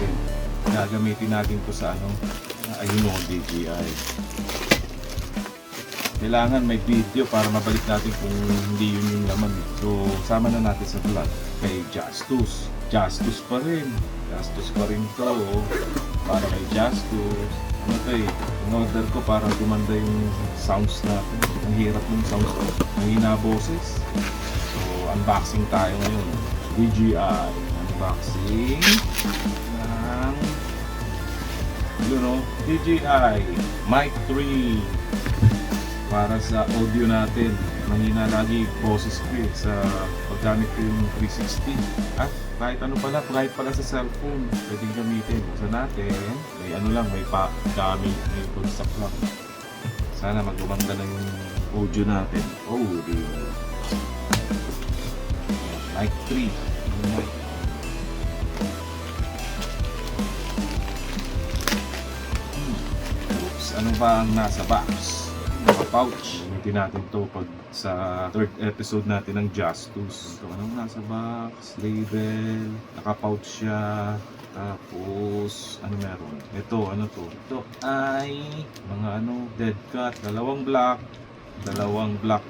natin. Gagamitin natin to sa ano, ayun o, DJI. Kailangan may video para mabalik natin kung hindi yun yung laman. So, sama na natin sa vlog kay Justus. Justus pa rin. Justus pa rin to. Para kay Justus. Ano to eh, in-order ko para gumanda yung sounds natin. Ang hirap ng sounds ko. Mahina boses. So, unboxing tayo ngayon. DJI. Unboxing ng DJI Mic 3 para sa audio natin. Mahina lagi boses ko eh sa paggamit ko yung 360 at kahit ano pala, kahit pala sa cellphone pwedeng gamitin. Buksan natin, may ano lang, may gamit, may concept lang. Sana magumanda na yung audio natin. Audio Mic 3. Oops, ano ba ang nasa box? Naka-pouch. Gamitin natin to pag sa third episode natin ng Justus. So, anong nasa box? Label. Naka-pouch siya. Tapos, ano meron? Ito, ano to? Ito ay mga ano, dead cat. Dalawang black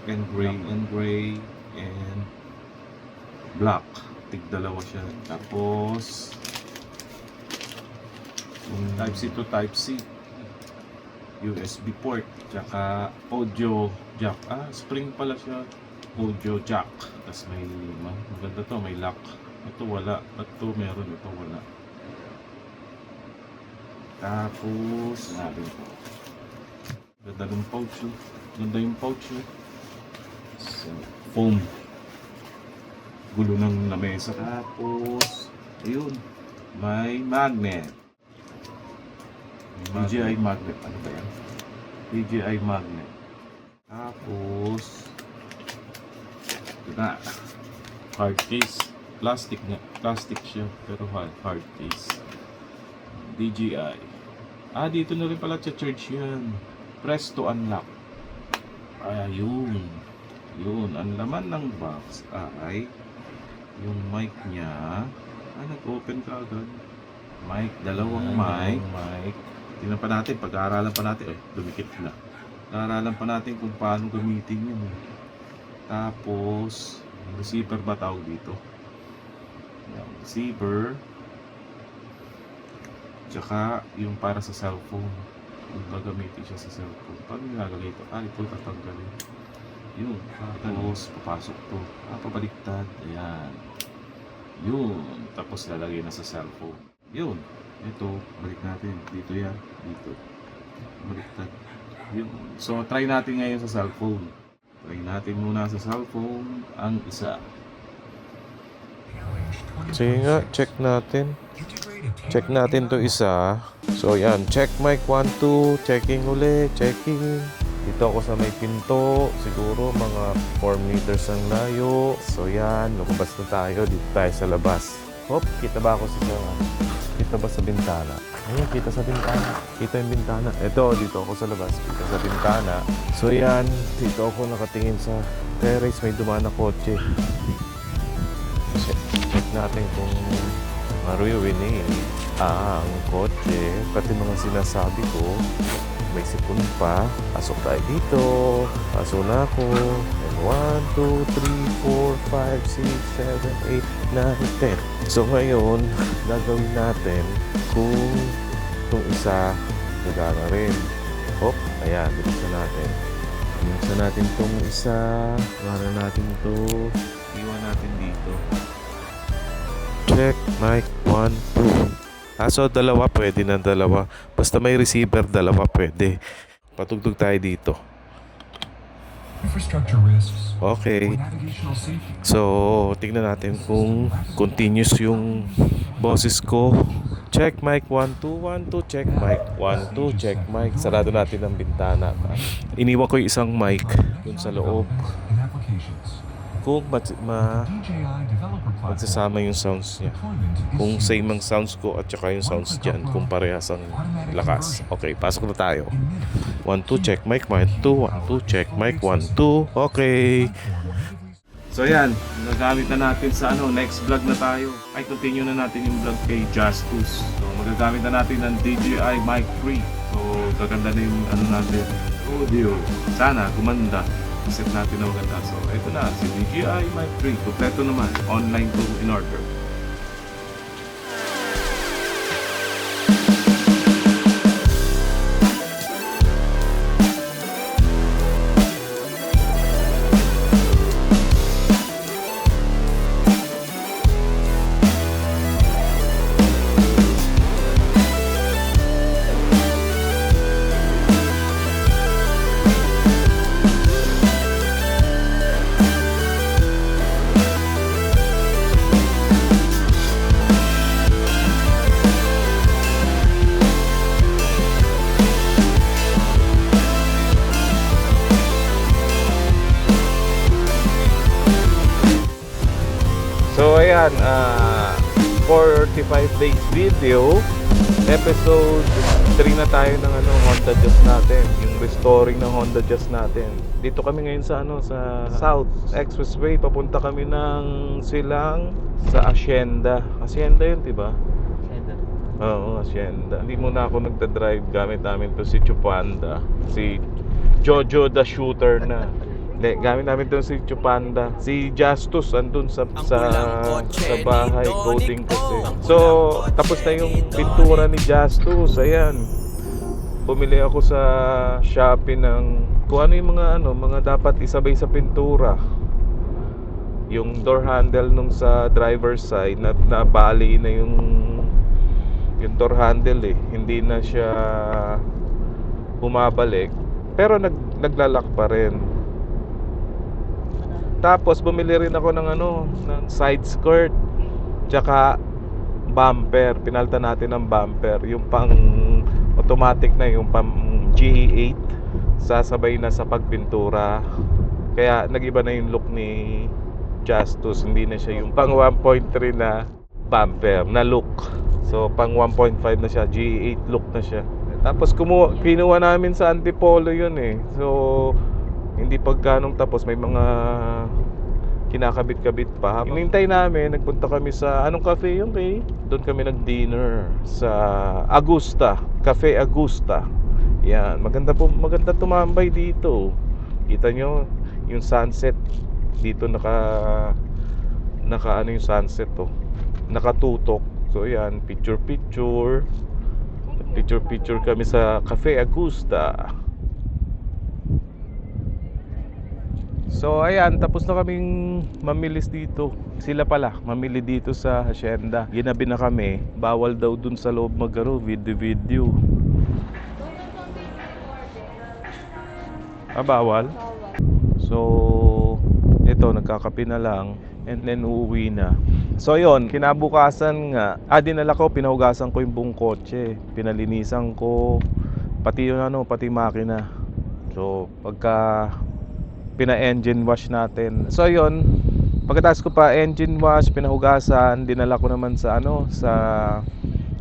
and gray, and black. Tig-dalawa siya. Tapos, yung Type-C to Type-C. USB port, tsaka audio jack. Spring pala siya. Audio jack. Tapos may maganda to, may lock. Ito wala. Ba't to meron? Ito wala. Tapos, natin po. Ganda ng pouch. Ganda yung pouch. So, foam. Gulo ng lamesa. Tapos, ayun. May magnet. DJI magnet. Ano ba yan? DJI magnet. Tapos, ito na. Hard case. Plastic nga. Plastic siya. Pero hard case. DJI. Dito na rin pala charge yan. Press to unlock. Ayun. Yun. Ang laman ng box ay yung mic niya. Nag-open ka agad. Mic. Dalawang mic. Tingnan pa natin, pag-aaralan pa natin, dumikit na. Pag-aaralan pa natin kung paano gamitin yun. Tapos, receiver ba tawag dito? Yung receiver. Tsaka, yung para sa cellphone. Kung gagamitin siya sa cellphone. Paano nilagay ito? Ito tatanggalin. Yun. Tapos, papasok to. Pabaliktad. Ayan. Yun. Tapos, lalagay na sa cellphone. Yun. Ito, balik natin. Dito yan. Dito. Baliktad. Yun. So, try natin ngayon sa cellphone. Try natin muna sa cellphone ang isa. Sige nga, check natin. Check natin to isa. So, yan. Check mic 1, 2. Checking uli. Checking. Dito ako sa may pinto. Siguro mga 4 meters ang layo. So, yan. Lumabas na tayo. Dito tayo sa labas. Hop, kita ba ako sa kita ba sa bintana? Ayun, kita sa bintana. Kita yung bintana. Ito, dito ako sa labas. Kita sa bintana. So yan, dito ako nakatingin sa terrace. May dumaan na kotse. Check natin kung mariwinig ang kotse. Pati mga sinasabi ko. May sipon pa. Pasok tayo dito. Pasok na ako. 1, 2, 3, 4, 5, 6, 7, 8, 9, 10. So ngayon, gagawin natin kung itong isa nagana rin. Hop, ayan, binuksan natin. Binuksan natin itong isa. Para natin ito. Iwan natin dito. Check mic 1, 2. So dalawa, pwede na dalawa. Basta may receiver, dalawa pwede. Patugtog tayo dito. Okay. So, tingnan natin kung continuous yung boses ko. Check mic 1, 2, 1, 2. Check mic 1, 2. Check mic. Sarado natin ang bintana. Iniwan ko yung isang mic dun sa loob. Kung magsasama yung sounds niya. Kung same ang sounds ko at saka yung sounds dyan, kung parehas ang lakas. Okay, pasok na tayo. 1, 2, check mic 1, 2, 1, 2, check mic 1, 2. Okay. So yan, nagamit na natin sa next vlog na tayo. Ay, continue na natin yung vlog kay Justus. So magagamit na natin ng DJI Mic 3. So gaganda na yung natin, audio. Sana gumanda. Set natin na maganda. So ito na, si DJI Mic 3. Kompleto naman, online to in order. So ayan, 45 days video, episode 3 na tayo ng Honda Jazz natin, yung restoring ng Honda Jazz natin. Dito kami ngayon sa sa South Expressway, papunta kami ng Silang sa Hacienda. Hacienda yun, 'di ba? Hacienda. Oo, Hacienda. Hindi muna ako nagda-drive, gamit namin to si Chupanda, si Jojo the Shooter na. Hindi, gamit namin doon si Chupanda. Si Justus andun sa bahay, coding kasi. So, tapos na yung pintura ni Justus. Ayan. Bumili ako sa Shopee ng kung ano yung mga dapat isabay sa pintura. Yung door handle nung sa driver's side, nabali na yung door handle eh. Hindi na siya bumabalik. Pero naglalak pa rin. Tapos bumili rin ako ng ng side skirt tsaka bumper. Pinalta natin ng bumper, yung pang automatic na, yung pang GE8, sasabay na sa pagpintura. Kaya nagiba na yung look ni Justus. Hindi na siya yung pang 1.3 na bumper na look. So pang 1.5 na siya, GE8 look na siya. Tapos kinuha namin sa Antipolo yun eh. So hindi pagkanong tapos, may mga kinakabit-kabit pa. Hinintay namin, nagpunta kami sa anong cafe yun eh? Doon kami nag-dinner sa Augusta, Cafe Augusta. Yan, maganda tumambay dito. Kita nyo yung sunset dito, naka yung sunset nakatutok. So yan, picture kami sa Cafe Augusta. So ayan, tapos na kaming mamilis dito. Sila pala mamili dito sa Hacienda. Ginabi na kami. Bawal daw dun sa loob video. Bawal? So ito, nagkakape na lang and then uuwi na. So yun, kinabukasan nga, dinala ko, pinahugasan ko yung buong kotse, pinalinisan ko pati yung pati makina. So pagka pina-engine wash natin. So yun, pagkatapos ko pa engine wash, pinahugasan, dinala ko naman sa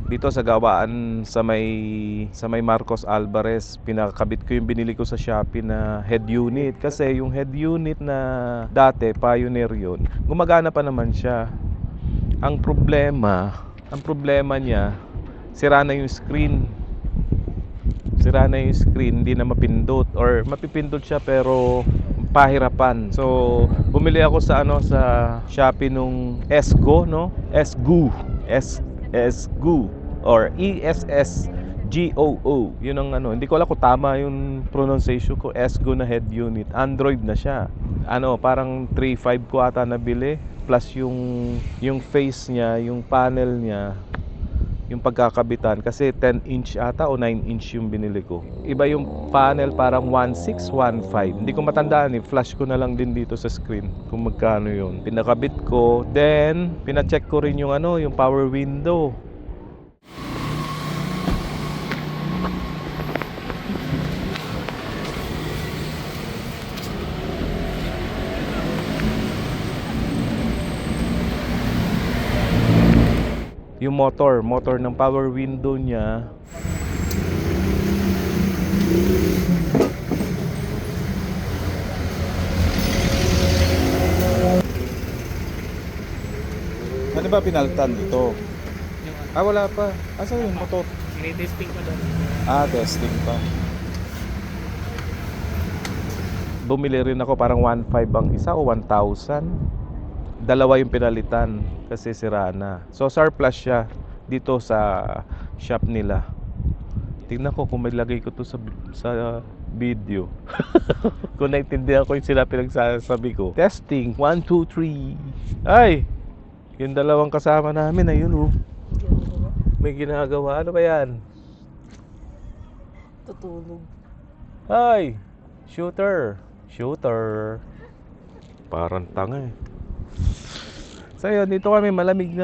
dito sa gawaan sa may Marcos Alvarez. Pinakabit ko yung binili ko sa Shopee na head unit, kasi yung head unit na dati Pioneer yun, gumagana pa naman siya. Ang problema niya, sira na yung screen, hindi na mapindot, or mapipindot siya pero pahirapan. So bumili ako sa sa Shopee nung Esgo, Esgo or ESSGOO. Yun ang hindi ko alam kung tama yung pronunciation ko. Esgo na head unit. Android na siya. Parang 3.5 ko ata nabili, plus yung face niya, yung panel niya, yung pagkakabitan, kasi 10-inch ata o 9-inch yung binili ko. Iba yung panel, parang 1.6, 1.5. Hindi ko matandaan flash ko na lang din dito sa screen kung magkano yun. Pinakabit ko, then pinacheck ko rin yung yung power window. Yung motor ng power window niya, ba pinalitan dito? Wala pa. Asa yung motor? Ini-testing pa doon. Testing pa. Bumili rin ako parang 1.5 ang isa o 1,000. Dalawa yung pinalitan kasi sira na. So surplus siya dito sa shop nila. Tingnan ko kung may lagay ko to sa video. Kung naintindihan ko yung sila pinagsasabi ko. Testing, 1, 2, 3. Ay! Yung dalawang kasama namin, ayun oh. May ginagawa. Ano ba yan? Tutulog. Ay! Shooter. Parang tanga eh. So yun, dito kami malamig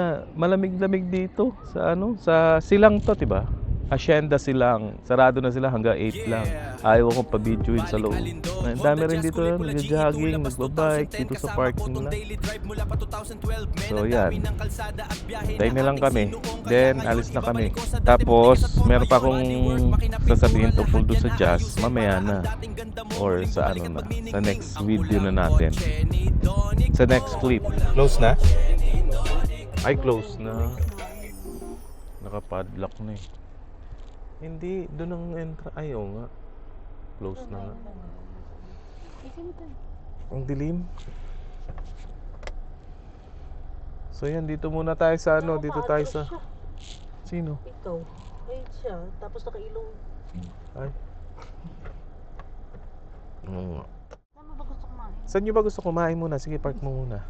dito sa sa silang to, 'di ba? Hacienda Silang. Sarado na sila hanggang 8 lang. Ayaw akong pa-videoin sa loob. Ang dami rin dito nag-jogging, nagbabike dito sa parking lang. So yan. Tayo na lang kami. Then alis na kami. Tapos meron pa akong sasabihin tungkol doon sa jazz. Mamaya na. Or sa na. Sa next video na natin. Sa next clip. Close na? Ay, close na. Nakapadlock na eh. Hindi, doon ang ayaw nga. Close na nga. Ang dilim. So yan, dito muna tayo sa dito tayo sa... Sino? Ikaw. Ay, siya. Tapos nakailong. Ay. Oo nga. Saan mo ba gusto kumain? Saan nyo ba gusto kumain muna? Sige, park mo muna.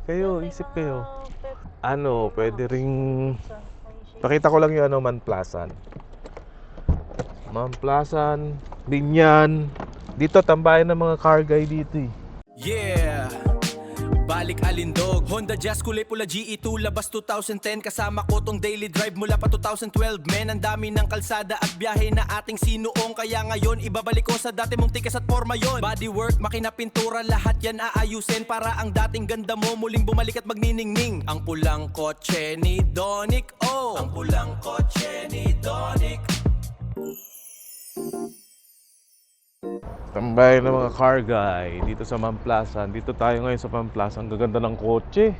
Kayo, isip kayo. Pwede ring... Pakita ko lang yung Manplasan. Manplasan, Binyan. Dito, tambayan ng mga car guy dito eh. Yeah! Balik Alindog, Honda Jazz, kulay pula GE2, labas 2010. Kasama ko tong daily drive mula pa 2012. Men, ang dami ng kalsada at biyahe na ating sinuong. Kaya ngayon, ibabalik ko sa dati mong tikas at forma yon. Bodywork, makina, pintura, lahat yan aayusin para ang dating ganda mo muling bumalik at magniningning. Ang pulang kotse ni Donic, oh! Ang pulang kotse ni Donic. Tambay ng mga car guy dito sa Manplasan. Dito tayo ngayon sa Manplasan. Ang gaganda ng kotse.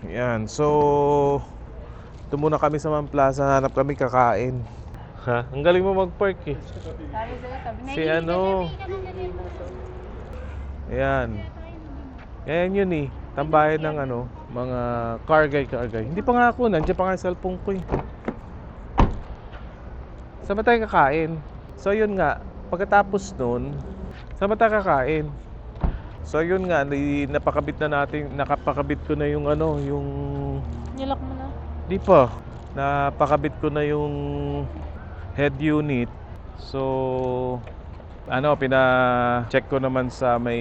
Yan. So, ito muna kami sa Manplasan. Hanap kami kakain. Ha? Ang galing mo mag-park eh. Si Ayan. Ayan yun eh. Tambayan ng mga car guy. Hindi pa nga ako. Nandiyan pa nga yung cellphone ko eh. Saan ba tayo kakain? So yun nga. Pagkatapos nun, saan ba tayo kakain? So yun nga, nakapakabit ko na yung yung... Nilak mo na? Di pa. Napakabit ko na yung head unit. So, pina-check ko naman sa may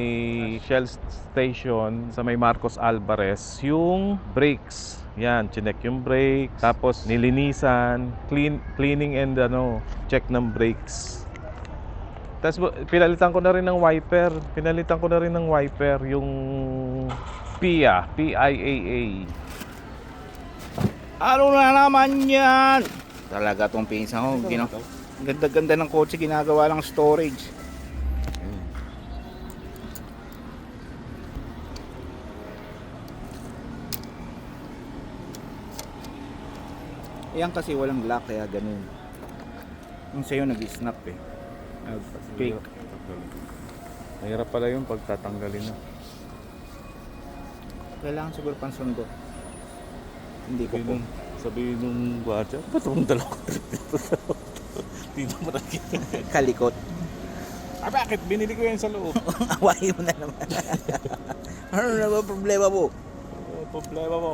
Shell station, sa may Marcos Alvarez, yung brakes. Yan, chinek yung brakes. Tapos nilinisan, cleaning and check ng brakes. Tapos pinalitan ko na rin ng wiper. Yung PIA, PIAA. Ano na naman yan? Talaga tong pinsan ko. Ganda-ganda ng kotse, ginagawa lang storage. Yan kasi walang lock kaya ganun. Yung sa'yo nag-snap eh. Nag-fake. Mahirap pala yung pagtatanggalin na. Kailangan siguro pansundo. Hindi ko po. Sabihin nung gwardiya, ba't mong dalawang trip dito? Dito mo nakikita. Kalikot. Bakit? Binili ko yan sa loob. Awayin mo na naman. Ano na ba problema mo? Problema mo.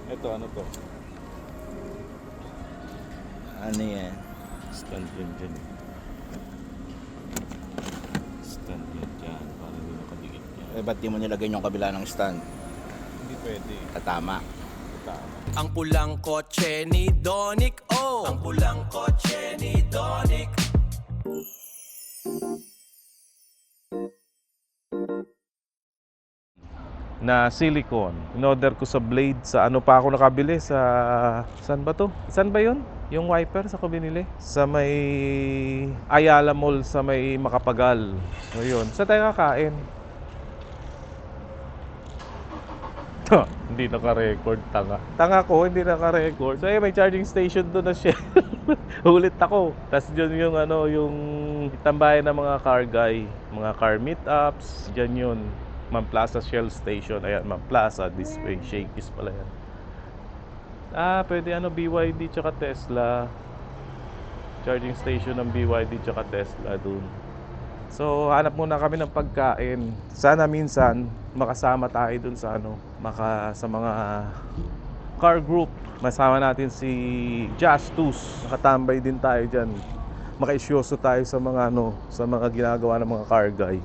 Ito, ano to? Ano yan? Stand yan dyan. Stand yan dyan. Para hindi nakadikit yan. Ba't di mo nilagay yung kabila ng stand? Hindi pwede. Tatama. Ang pulang kotse ni Donic, oh! Ang pulang kotse ni Donic. Na silicone. In-order ko sa Blade sa pa ako nakabili sa... Saan ba to? Saan ba yun? Yung wipers ako binili sa may Ayala Mall sa may Makapagal. So yun, sa tayo kakain. Hindi naka-record, tanga ko, hindi naka-record. So may charging station doon na Shell. Ulit ako. Tapos dyan yung yung tambayan ng mga car guy, mga car meetups, dyan yun. Ma'am Plaza Shell Station. Ayan, Ma'am Plaza, this way, Shakey's pala yan. Pwede BYD tsaka Tesla. Charging station ng BYD tsaka Tesla dun. So hanap muna kami ng pagkain. Sana minsan makasama tayo dun sa sa mga car group. Masama natin si Josh Tus. Nakatambay din tayo dyan. Makaisyoso tayo sa mga sa mga ginagawa ng mga car guy.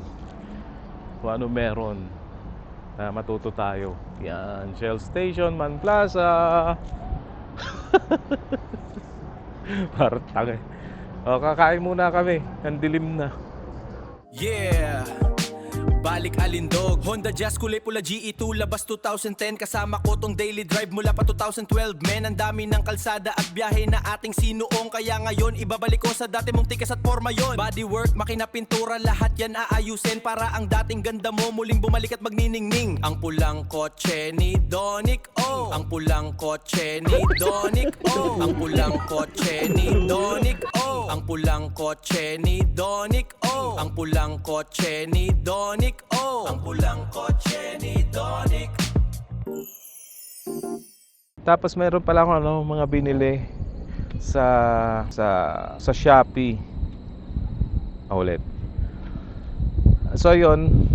Kung ano meron na matuto tayo. Yan, Shell Station, Man Plaza. Parang tanga. O, kakain muna kami. Ang dilim na. Yeah, balik alindog Honda Jazz kulay pula GE2 labas 2010 kasama ko tong daily drive mula pa 2012 men ang dami ng kalsada at biyahe na ating sinuong kaya ngayon ibabalik ko sa dati mong tikas at forma yon bodywork makina pintura lahat yan aayusin para ang dating ganda mo muling bumalik at magniningning ang pulang kotse ni Donic oh ang pulang kotse ni Donic oh ang pulang kotse ni Donic oh ang pulang kotse ni Donic oh ang pulang kotse ni Donic oh ang pulang kotse ni Donic. Tapos meron pala akong mga binili sa Shopee. Ulit. So yun,